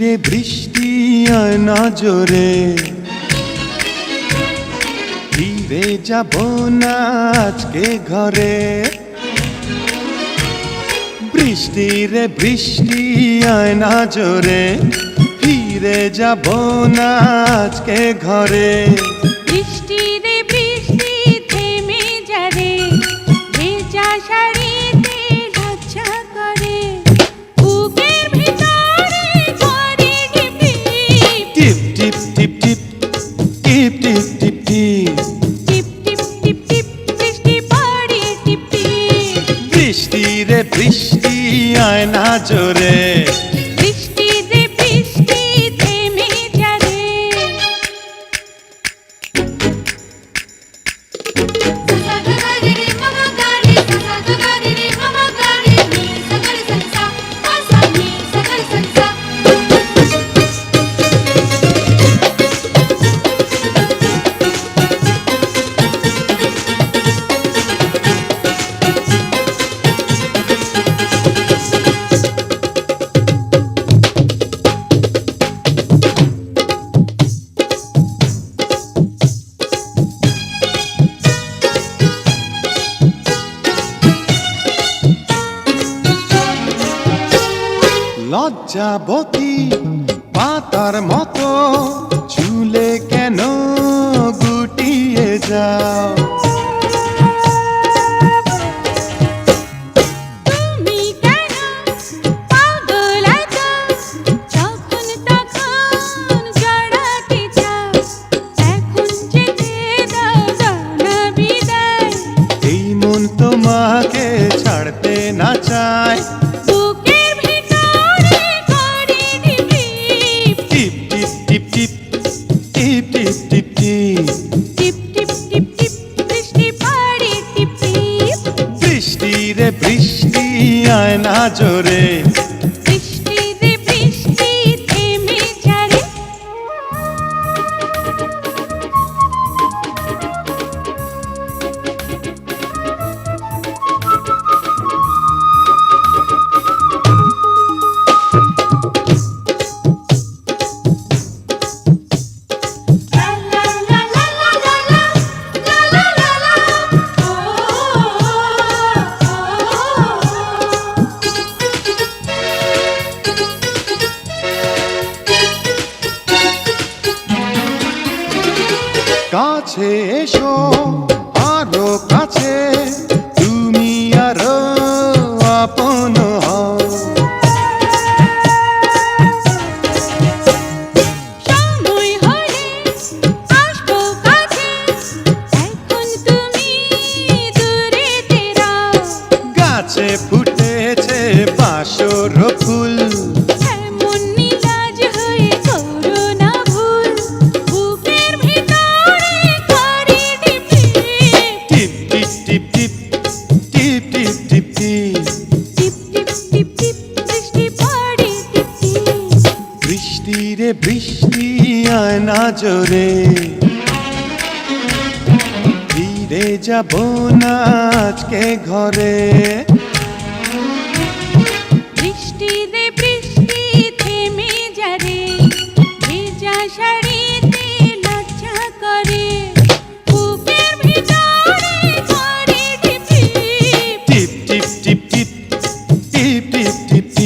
রে বৃষ্টি আয় না জোরে, ফিরে যাব না আজকে ঘরে। বৃষ্টি রে বৃষ্টি আয় না জোরে, ফিরে যাব না আজকে ঘরে। বৃষ্টি রে বৃষ্টি থেমে যারে, ভেজা শাড়িতে লজ্জা করে, বুকের ভিতরে করে টিপ টিপ টিপ টিপ টিপ টিপ টিপ টিপ টিপ টিপ টিপ টিপ বৃষ্টি পড়ে টিপ টিপ। বৃষ্টি রে বৃষ্টি আয় না জোরে, বৃষ্টি রে বৃষ্টি থেমে যারে। লজ্জাবতী পাতার মতো চুলে কেন গুটিয়ে যাও। তুমি কেন পাগল এতো, যখন তখন জড়াতে চাও, এখন যেতে দাও দাও না বিদায়। এই মন তোমাকে ছাড়তে না চায়। বুকের ভিতরে করে টিপ টিপ টিপ টিপ টিপ টিপ টিপ টিপ টিপ টিপ টিপ টিপ টিপ বৃষ্টি পড়ে টিপ টিপ। বৃষ্টি রে বৃষ্টি আয় না জোরে, বৃষ্টি রে বৃষ্টি থেমে যারে। কাছে এসো আরো কাছে, তুমি আরো আপন হও। সময় হলে আসবো কাছে, এখন তুমি দূরে তেরাও। গাছে ফুটেছে বাসর ফুল, এমন নিলাজ হয়ে করো না ভুল, বুকের ভিতরে করে টিপ টিপ টিপ টিপ টিপ টিপ টিপ টিপ টিপ টিপ টিপ টিপ টিপ বৃষ্টি পড়ে টিপ টিপ। বৃষ্টি রে বৃষ্টি আয় না জোরে, ফিরে যাব না আজকে ঘরে। বৃষ্টি রে বৃষ্টি থেমে যারে, ভেজা শাড়িতে লজ্জা করে, বুকের ভিতরে করে টিপ টিপ টিপ টিপ টিপ টিপ টিপ টিপ টিপ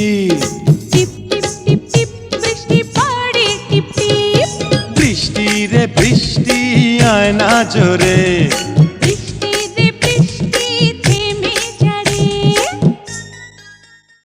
টিপ টিপ টিপ টিপ বৃষ্টি পড়ে টিপ টিপ। বৃষ্টি রে বৃষ্টি আয় না জোরে,